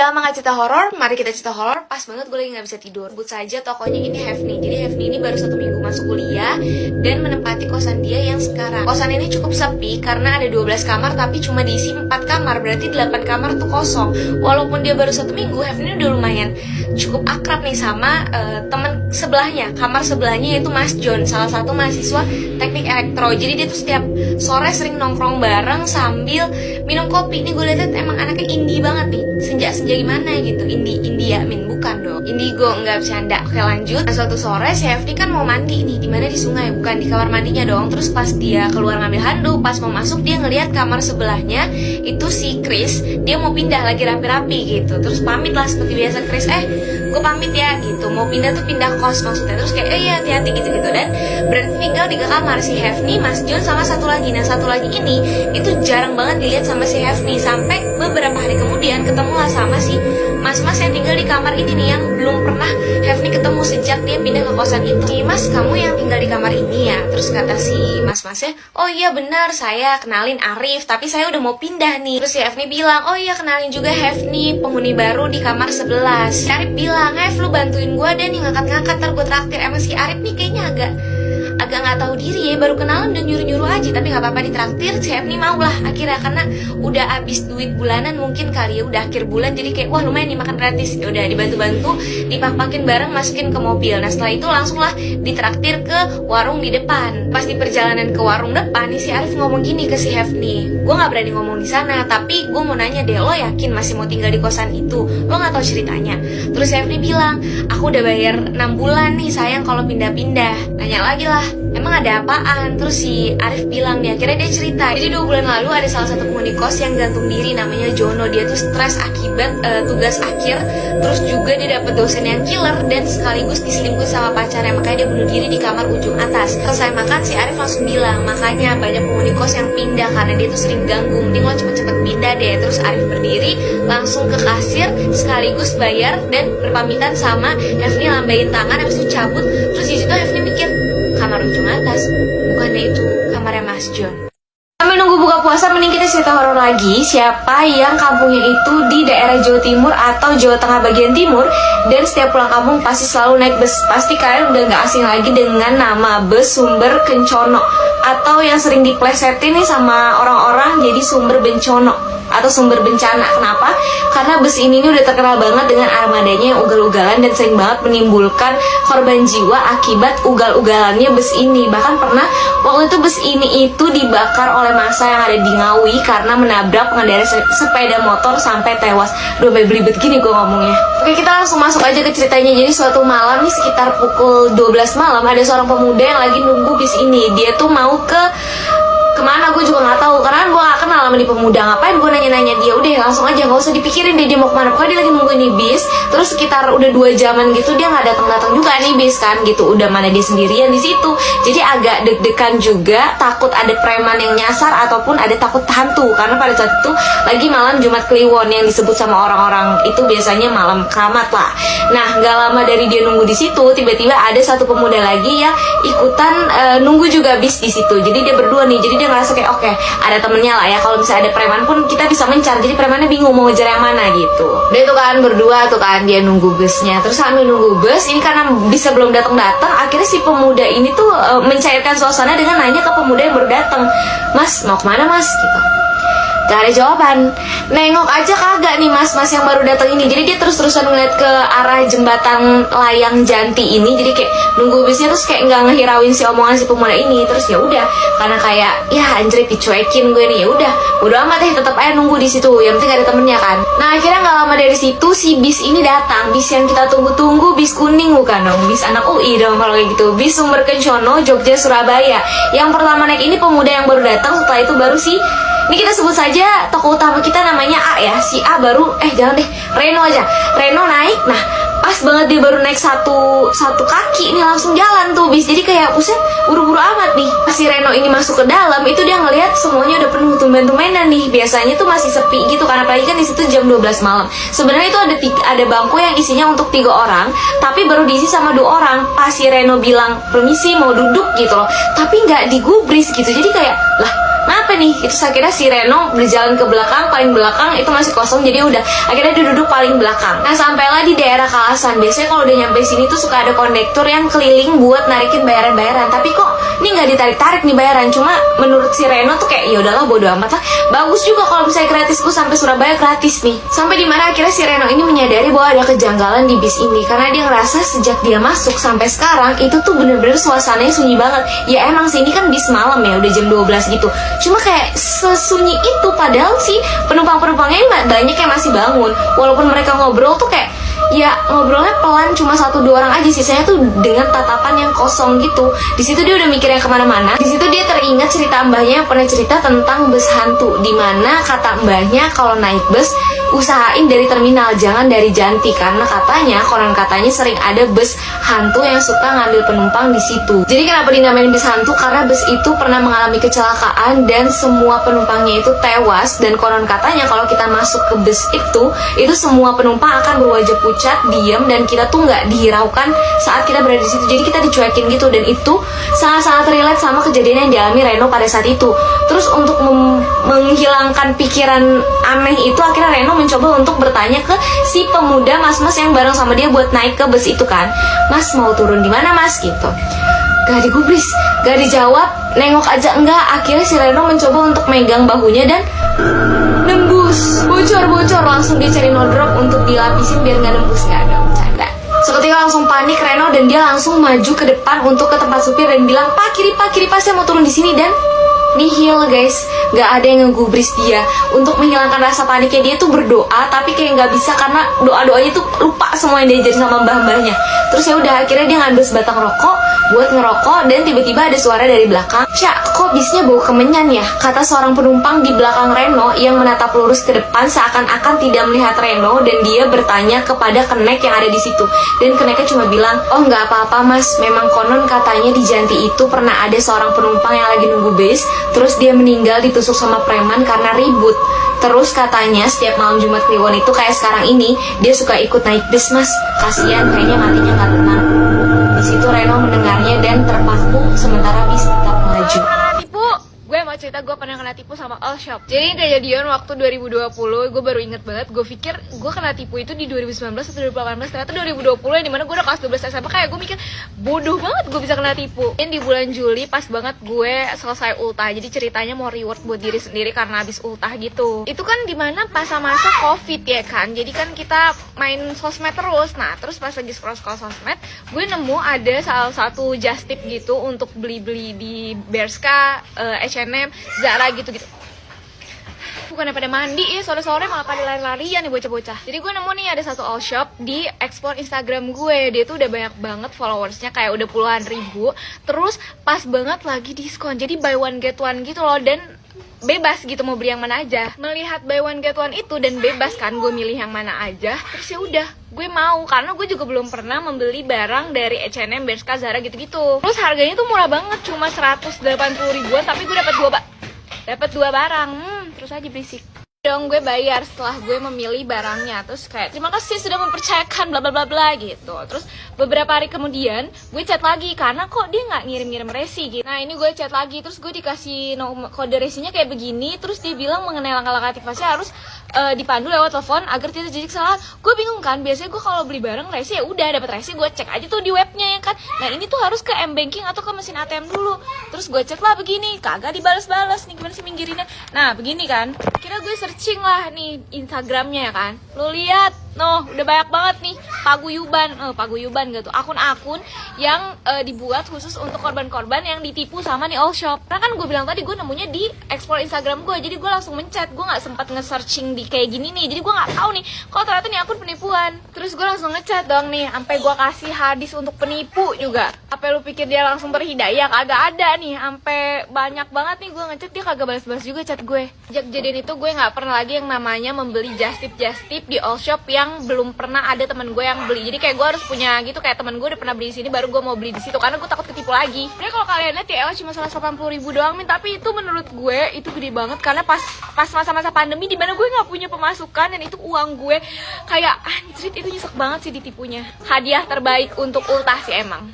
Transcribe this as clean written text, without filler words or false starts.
Lama gak cerita horor, mari kita cerita horor. Pas banget gue lagi gak bisa tidur. Sebut saja tokonya ini Hefni. Jadi Hefni ini baru 1 minggu masuk kuliah dan menempati kosan dia yang sekarang. Kosan ini cukup sepi karena ada 12 kamar tapi cuma diisi 4 kamar. Berarti 8 kamar tuh kosong. Walaupun dia baru 1 minggu, Hefni udah lumayan cukup akrab nih sama teman sebelahnya. Kamar sebelahnya yaitu Mas John, salah satu mahasiswa teknik elektro. Jadi dia tuh setiap sore sering nongkrong bareng sambil minum kopi. Nih gue liat emang anaknya indie banget nih. Senja gimana gitu, India bukan dong, indigo, nggak bercanda. Oke lanjut. Nah, suatu sore si Hefni kan mau mandi nih, di mana di sungai, bukan di kamar mandinya dong. Terus pas dia keluar ngambil handuk, pas mau masuk dia ngelihat kamar sebelahnya itu si Chris, dia mau pindah lagi rapi-rapi gitu. Terus pamit lah seperti biasa, Chris, gue pamit ya gitu, mau pindah tuh pindah kos maksudnya. Terus kayak iya hati-hati gitu-gitu. Dan berarti tinggal 3 kamar, si Hefni, Mas John sama satu lagi. Nah satu lagi ini itu jarang banget dilihat sama si Hefni. Sampai beberapa hari kemudian ketemulah sama si mas-mas yang tinggal di kamar ini nih, yang belum pernah Hefni ketemu sejak dia pindah ke kosan itu. Mas, kamu yang tinggal di kamar ini ya? Terus kata si mas-masnya, oh iya benar, saya kenalin Arif, tapi saya udah mau pindah nih. Terus si Hefni bilang, oh iya kenalin juga Hefni, penghuni baru di kamar 11. Si Arif bilang, Hef lu bantuin gue deh nih ngangkat-ngangkat, ntar gue traktir. Emang si Arif nih kayaknya agak nggak tahu diri ya, baru kenalan dan nyuruh-nyuruh aja. Tapi nggak apa-apa ditraktir, si Hefni mau lah akhirnya, karena udah habis duit bulanan mungkin kali ya, udah akhir bulan jadi kayak wah lumayan nih makan gratis. Ya udah dibantu-bantu, dipak-pakin bareng, masukin ke mobil. Nah setelah itu langsung lah ditraktir ke warung di depan. Pas di perjalanan ke warung depan nih si Arif ngomong gini ke si Hefni, gue nggak berani ngomong di sana, tapi gue mau nanya deh, lo yakin masih mau tinggal di kosan itu? Lo nggak tahu ceritanya? Terus si Hefni bilang, aku udah bayar 6 bulan nih sayang kalau pindah-pindah. Nanya lagi lah, emang ada apaan? Terus si Arif bilang nih, akhirnya dia cerita. Jadi 2 bulan lalu ada salah satu penghuni kos yang gantung diri, namanya Jono. Dia tuh stres akibat tugas akhir. Terus juga dia dapet dosen yang killer dan sekaligus diselingkuh sama pacarnya. Makanya dia bunuh diri di kamar ujung atas. Selesai makan si Arif langsung bilang, makanya banyak penghuni kos yang pindah karena dia tuh sering ganggu. Mending lo cepet-cepet pindah deh. Terus Arif berdiri langsung ke kasir sekaligus bayar dan berpamitan sama Hefni, lambain tangan habis itu cabut. Terus di situ Hefni mikir, kamar ujung atas, bukannya itu kamarnya Mas John. Sambil nunggu buka puasa, mending kita cerita horor lagi. Siapa yang kampungnya itu di daerah Jawa Timur atau Jawa Tengah bagian timur, dan setiap pulang kampung pasti selalu naik bus. Pasti kalian udah gak asing lagi dengan nama bus Sumber Kencono, atau yang sering diplesetin nih sama orang-orang jadi Sumber Bencono atau Sumber Bencana. Kenapa? Karena bus ini udah terkenal banget dengan armadanya yang ugal-ugalan dan sering banget menimbulkan korban jiwa akibat ugal-ugalannya bus ini. Bahkan pernah waktu itu bus ini itu dibakar oleh massa yang ada di Ngawi karena menabrak pengendara sepeda motor sampai tewas. Udah belibet gini gue ngomongnya. Oke, kita langsung masuk aja ke ceritanya. Jadi suatu malam nih sekitar pukul 12 malam ada seorang pemuda yang lagi nunggu bis ini. Dia tuh mau kemana gue juga nggak tahu, karena gue nggak kenal sama nih pemuda. Ngapain gue nanya-nanya dia? Udah langsung aja, nggak usah dipikirin deh dia mau kemana. Pokoknya dia lagi nunggu ini bis. Terus sekitar udah 2 jaman gitu dia nggak datang juga nih bis kan gitu. Udah mana dia sendirian di situ. Jadi agak deg-degan juga, takut ada preman yang nyasar ataupun ada takut hantu. Karena pada saat itu lagi malam Jumat Kliwon yang disebut sama orang-orang itu biasanya malam keramat lah. Nah nggak lama dari dia nunggu di situ, tiba-tiba ada satu pemuda lagi ya ikutan nunggu juga bis di situ. Jadi dia berdua nih. Jadi dia ngerasa kayak oke, ada temennya lah ya, kalau misalnya ada preman pun kita bisa mencar. Jadi premannya bingung mau ngejar yang mana gitu. Dia tuh kan berdua tuh kan dia nunggu busnya. Terus sambil nunggu bus ini karena bisa belum datang, akhirnya si pemuda ini tuh mencairkan suasana dengan nanya ke pemuda yang baru datang, Mas mau kemana mas gitu. Gak ada jawaban. Nengok aja kagak nih mas-mas yang baru datang ini. Jadi dia terus-terusan ngeliat ke arah jembatan layang Janti ini. Jadi kayak nunggu bisnya terus kayak nggak ngehirauin si omongan si pemuda ini. Terus ya udah, karena kayak ya anjir dicuekin gue nih, ya udah bodo amat deh, tetap aja nunggu di situ. Yang penting ada temennya kan. Nah akhirnya nggak lama dari situ si bis ini datang. Bis yang kita tunggu-tunggu, bis kuning bukan dong, bis anak UI dong kalau kayak gitu. Bis Sumber Kencono Jogja Surabaya. Yang pertama naik ini pemuda yang baru datang. Setelah itu baru si, ini kita sebut saja tokoh utama kita namanya A ya. Si A baru, jangan deh, Reno aja. Reno naik, nah pas banget dia baru naik satu kaki nih langsung jalan tuh bis. Jadi kayak buset, buru-buru amat nih. Pas si Reno ini masuk ke dalam, itu dia ngelihat semuanya udah penuh, tumben-tumbenan nih. Biasanya tuh masih sepi gitu, karena apalagi kan di situ jam 12 malam. Sebenarnya itu ada bangku yang isinya untuk 3 orang, tapi baru diisi sama 2 orang. Pas si Reno bilang permisi mau duduk gitu loh, tapi nggak digubris gitu. Jadi kayak lah Kenapa nih? Itu akhirnya si Reno berjalan ke belakang, paling belakang itu masih kosong, jadi udah akhirnya dia duduk paling belakang. Nah sampailah di daerah Kalasan. Biasanya kalau udah nyampe sini tuh suka ada kondektur yang keliling buat narikin bayaran-bayaran. Tapi kok ini nggak ditarik-tarik nih bayaran. Cuma menurut si Reno tuh kayak ya udahlah bodo amat lah. Bagus juga kalau misalnya gratis, gue sampai Surabaya gratis nih. Sampai dimana akhirnya si Reno ini menyadari bahwa ada kejanggalan di bis ini, karena dia ngerasa sejak dia masuk sampai sekarang itu tuh bener-bener suasananya sunyi banget. Ya emang sih ini kan bis malam ya, udah jam 12 gitu. Cuma kayak sesunyi itu, padahal sih penumpang-penumpangnya ini banyak yang masih bangun. Walaupun mereka ngobrol tuh kayak ya ngobrolnya pelan, cuma 1-2 orang aja, sisanya tuh dengan tatapan yang kosong gitu. Di situ dia udah mikirnya kemana-mana. Di situ dia teringat cerita mbahnya yang pernah cerita tentang bus hantu, dimana kata mbahnya kalau naik bus usahain dari terminal, jangan dari Janti, karena katanya konon katanya sering ada bus hantu yang suka ngambil penumpang di situ. Jadi kenapa dinamain bus hantu? Karena bus itu pernah mengalami kecelakaan dan semua penumpangnya itu tewas, dan konon katanya kalau kita masuk ke bus itu semua penumpang akan berwajah pucat, diam, dan kita tuh nggak dihiraukan saat kita berada di situ. Jadi kita dicuekin gitu, dan itu sangat-sangat relate sama kejadian yang dialami Reno pada saat itu. Terus untuk menghilangkan pikiran aneh itu, akhirnya Reno mencoba untuk bertanya ke si pemuda mas-mas yang bareng sama dia buat naik ke bus itu kan. Mas mau turun di mana mas gitu. Gak digubris, gak dijawab, nengok aja enggak. Akhirnya si Reno mencoba untuk megang bahunya dan nembus, bocor-bocor, langsung dia cari no drop untuk dilapisin biar nggak nembus. Nggak ada bercanda. Seketika langsung panik Reno dan dia langsung maju ke depan untuk ke tempat supir dan bilang, pak kiri pak saya mau turun di sini. Dan nihil guys, gak ada yang ngegubris dia. Untuk menghilangkan rasa paniknya dia tuh berdoa, tapi kayak nggak bisa karena doa-doanya tuh lupa semua yang diajarin sama mbah-mbahnya. Terus ya udah akhirnya dia ngambil sebatang rokok buat ngerokok, dan tiba-tiba ada suara dari belakang, Cak, kok bisnya bau kemenyan ya? Kata seorang penumpang di belakang Reno yang menatap lurus ke depan seakan-akan tidak melihat Reno, dan dia bertanya kepada kenek yang ada di situ. Dan keneknya cuma bilang, oh nggak apa-apa mas, memang konon katanya di Janti itu pernah ada seorang penumpang yang lagi nunggu bis, terus dia meninggal ditusuk sama preman karena ribut. Terus katanya setiap malam Jumat Kliwon itu kayak sekarang ini, dia suka ikut naik bis mas. Kasian, kayaknya matinya nggak tenang. Di situ Reno mendengarnya dan terpaku sementara bis tetap melaju. Tipu, gue mau cerita gue pernah kena tipu sama all shop. Jadi kejadian waktu 2020, gue baru inget banget. Gue pikir gue kena tipu itu di 2019 atau 2018, ternyata 2020 yang dimana gue udah kelas 12 SMA. Kayak gue mikir bodoh banget gue bisa kena tipu. Dan di bulan Juli pas banget gue selesai ultah. Jadi ceritanya mau reward buat diri sendiri karena habis ultah gitu. Itu kan dimana masa-masa covid ya kan. Jadi kan kita main sosmed terus. Nah terus pas lagi scroll sosmed, gue nemu ada salah satu just tip gitu untuk beli-beli di Bershka, H&M, Zara gitu-gitu. Bukannya pada mandi ya, sore-sore malah pada lari-larian nih bocah-bocah. Jadi gue nemu nih ada satu all shop di explore Instagram gue. Dia tuh udah banyak banget followersnya, kayak udah puluhan ribu. Terus pas banget lagi diskon, jadi buy one get one gitu loh. Dan bebas gitu mau beli yang mana aja. Melihat buy one get one itu dan bebas kan, gue milih yang mana aja. Terus ya udah, gue mau, karena gue juga belum pernah membeli barang dari H&M, Bershka, Zara gitu-gitu. Terus harganya tuh murah banget, cuma 180 ribuan, tapi gue dapat dua barang. Terus aja berisik dong, gue bayar setelah gue memilih barangnya. Terus kayak terima kasih sudah mempercayakan bla bla bla bla gitu. Terus beberapa hari kemudian gue chat lagi karena kok dia nggak ngirim resi gitu. Nah ini gue chat lagi, terus gue dikasih kode resinya kayak begini. Terus dia bilang mengenai langkah-langkah aktivasi harus dipandu lewat telepon agar tidak terjadi kesalahan. Gue bingung kan, biasanya gue kalau beli barang resi ya udah dapat resi, gue cek aja tuh di webnya ya kan. Nah ini tuh harus ke M-Banking atau ke mesin ATM dulu. Terus gue cek lah begini, kagak dibales-bales nih, gimana sih minggirinnya. Nah begini kan, kira gue searching lah nih Instagramnya ya kan. Lu lihat, udah banyak banget nih paguyuban gitu, akun-akun yang dibuat khusus untuk korban-korban yang ditipu sama nih all shop. Karena kan gue bilang tadi gue nemunya di explore Instagram gue, jadi gue langsung mencet. Gue nggak sempat nge-searching di kayak gini nih, jadi gue nggak tahu nih kalau ternyata nih akun penipuan. Terus gue langsung ngechat dong nih, sampai gue kasih hadis untuk penipu juga. Apa lu pikir dia langsung berhidayah? Kagak ada nih, sampai banyak banget nih gue ngechat, dia kagak balas-balas juga chat gue. Sejak kejadian itu gue nggak pernah lagi yang namanya membeli just tip di all shop yang belum pernah ada teman gue yang beli. Jadi kayak gue harus punya gitu, kayak teman gue udah pernah beli di sini baru gue mau beli di situ, karena gue takut ketipu lagi. Sebenarnya kalau kalian lihat ya cuma 180 ribu doang min, tapi itu menurut gue itu gede banget karena pas masa-masa pandemi di mana gue nggak punya pemasukan dan itu uang gue. Kayak anjrit, itu nyesek banget sih ditipunya. Hadiah terbaik untuk ultah sih emang.